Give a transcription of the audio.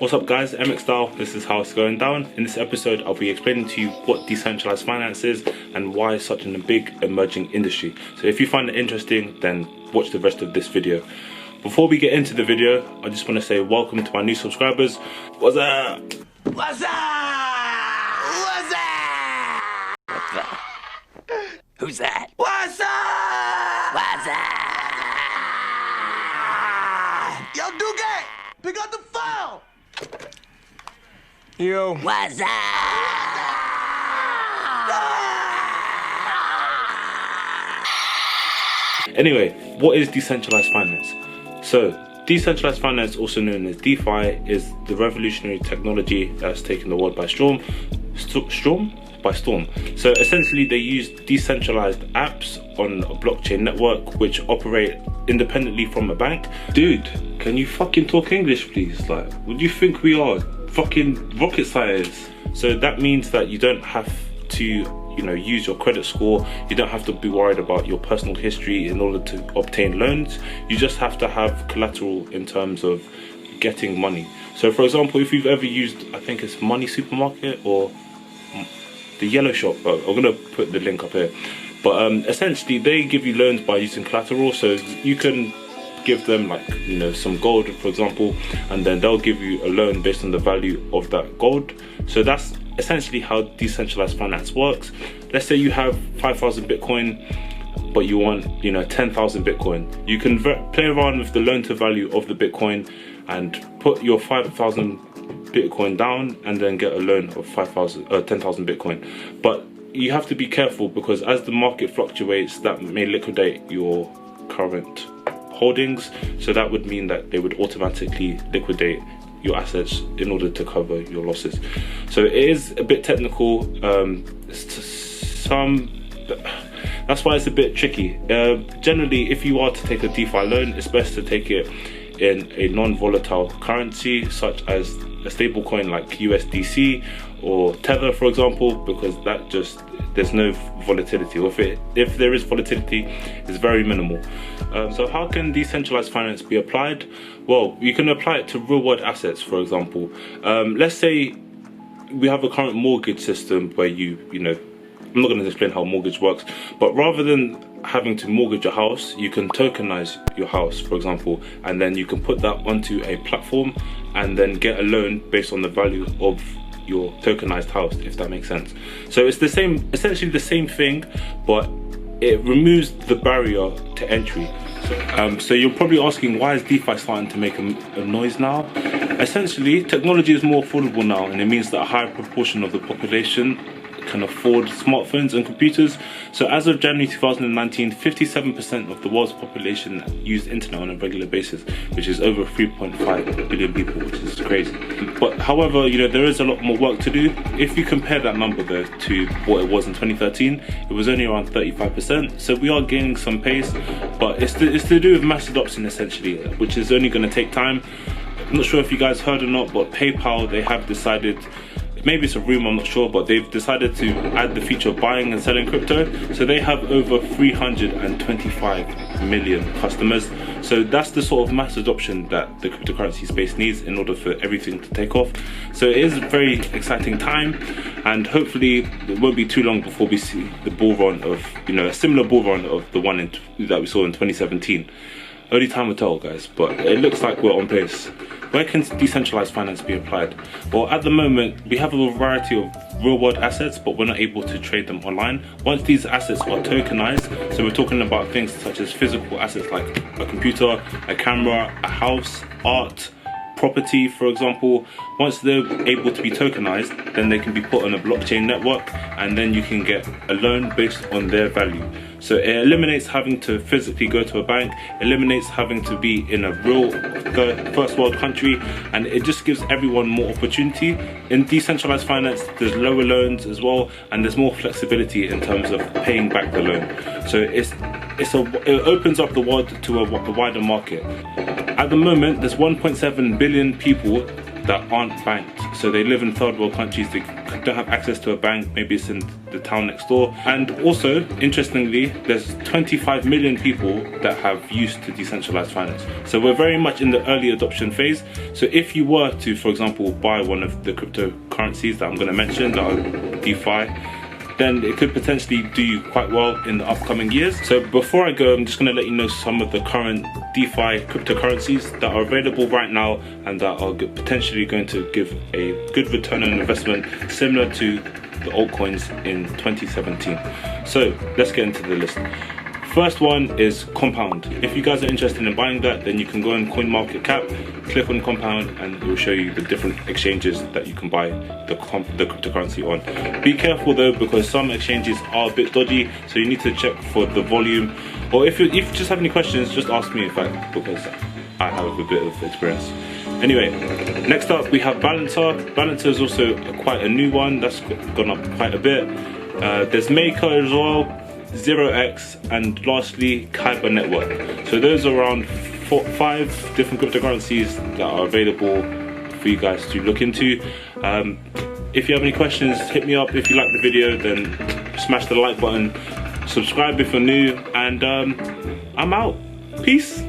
What's up guys, MX Style, this is how it's going down. In this episode I'll be explaining to you what decentralized finance is and why it's such a big emerging industry. So if you find it interesting, then watch the rest of this video. Before we get into the video, I just want to say welcome to my new subscribers. What's up? What's up? What's up? What's up? Who's that? What's up? What's up? Yo, Duque, pick up the phone. Yo. What's up? Anyway, what is decentralized finance? So, decentralized finance, also known as DeFi, is the revolutionary technology that's taken the world by storm. So essentially they use decentralized apps on a blockchain network which operate independently from a bank. Dude, can you fucking talk English please? Like, what do you think we are? Fucking rocket science. So that means that you don't have to, use your credit score. You don't have to be worried about your personal history in order to obtain loans. You just have to have collateral in terms of getting money. So for example, if you've ever used, I think it's Money Supermarket or the Yellow Shop, I'm gonna put the link up here, but essentially they give you loans by using collateral. So you can give them some gold, for example, and then they'll give you a loan based on the value of that gold. So that's essentially how decentralized finance works. Let's say you have 5,000 Bitcoin, but you want 10,000 Bitcoin. You can play around with the loan to value of the Bitcoin and put your 5,000 Bitcoin down and then get a loan of 10,000 Bitcoin. But you have to be careful because as the market fluctuates, that may liquidate your current holdings. So that would mean that they would automatically liquidate your assets in order to cover your losses. So it is a bit technical. That's why it's a bit tricky. Generally, if you are to take a DeFi loan, it's best to take it in a non-volatile currency such as a stable coin like USDC or Tether, for example, because there's no volatility. Or if there is volatility, it's very minimal. So how can decentralized finance be applied? Well, you can apply it to real world assets, for example. Let's say we have a current mortgage system where I'm not going to explain how mortgage works, but rather than having to mortgage a house, you can tokenize your house, for example, and then you can put that onto a platform and then get a loan based on the value of your tokenized house, if that makes sense. So it's essentially the same thing, but it removes the barrier to entry. So you're probably asking, why is DeFi starting to make a noise now? Essentially, technology is more affordable now, and it means that a higher proportion of the population can afford smartphones and computers. So as of January 2019, 57% of the world's population used internet on a regular basis, which is over 3.5 billion people, which is crazy. But however, there is a lot more work to do. If you compare that number though to what it was in 2013, it was only around 35%. So we are gaining some pace, but it's to do with mass adoption essentially, which is only going to take time. I'm not sure if you guys heard or not, but PayPal, they have decided, maybe it's a rumor, I'm not sure, but they've decided to add the feature of buying and selling crypto. So they have over 325 million customers. So that's the sort of mass adoption that the cryptocurrency space needs in order for everything to take off. So it is a very exciting time, and hopefully it won't be too long before we see the bull run of, a similar bull run of the one that we saw in 2017. Only time will tell, guys, but it looks like we're on pace. Where can decentralized finance be applied? Well, at the moment, we have a variety of real-world assets, but we're not able to trade them online. Once these assets are tokenized, so we're talking about things such as physical assets like a computer, a camera, a house, art, property, for example. Once they're able to be tokenized, then they can be put on a blockchain network, and then you can get a loan based on their value. So it eliminates having to physically go to a bank, eliminates having to be in a real first world country, and it just gives everyone more opportunity. In decentralized finance, there's lower loans as well, and there's more flexibility in terms of paying back the loan. So it opens up the world to a wider market. At the moment, there's 1.7 billion people that aren't banked. So they live in third world countries, they don't have access to a bank, maybe it's in the town next door. And also, interestingly, there's 25 million people that have used to decentralized finance. So we're very much in the early adoption phase. So if you were to, for example, buy one of the cryptocurrencies that I'm going to mention, that are DeFi, then it could potentially do quite well in the upcoming years. So before I go, I'm just going to let you know some of the current DeFi cryptocurrencies that are available right now and that are potentially going to give a good return on investment, similar to the altcoins in 2017. So let's get into the list. First one is Compound. If you guys are interested in buying that, then you can go on CoinMarketCap, click on Compound, and it will show you the different exchanges that you can buy the cryptocurrency on. Be careful though, because some exchanges are a bit dodgy, so you need to check for the volume. Or if you just have any questions, just ask me, in fact, because I have a bit of experience. Anyway, next up we have Balancer. Balancer is also quite a new one that's gone up quite a bit. There's Maker as well, 0x, and lastly Kyber Network. So those are around 5 different cryptocurrencies that are available for you guys to look into. If you have any questions, hit me up. If you like the video, then smash the like button, subscribe if you're new, and I'm out. Peace.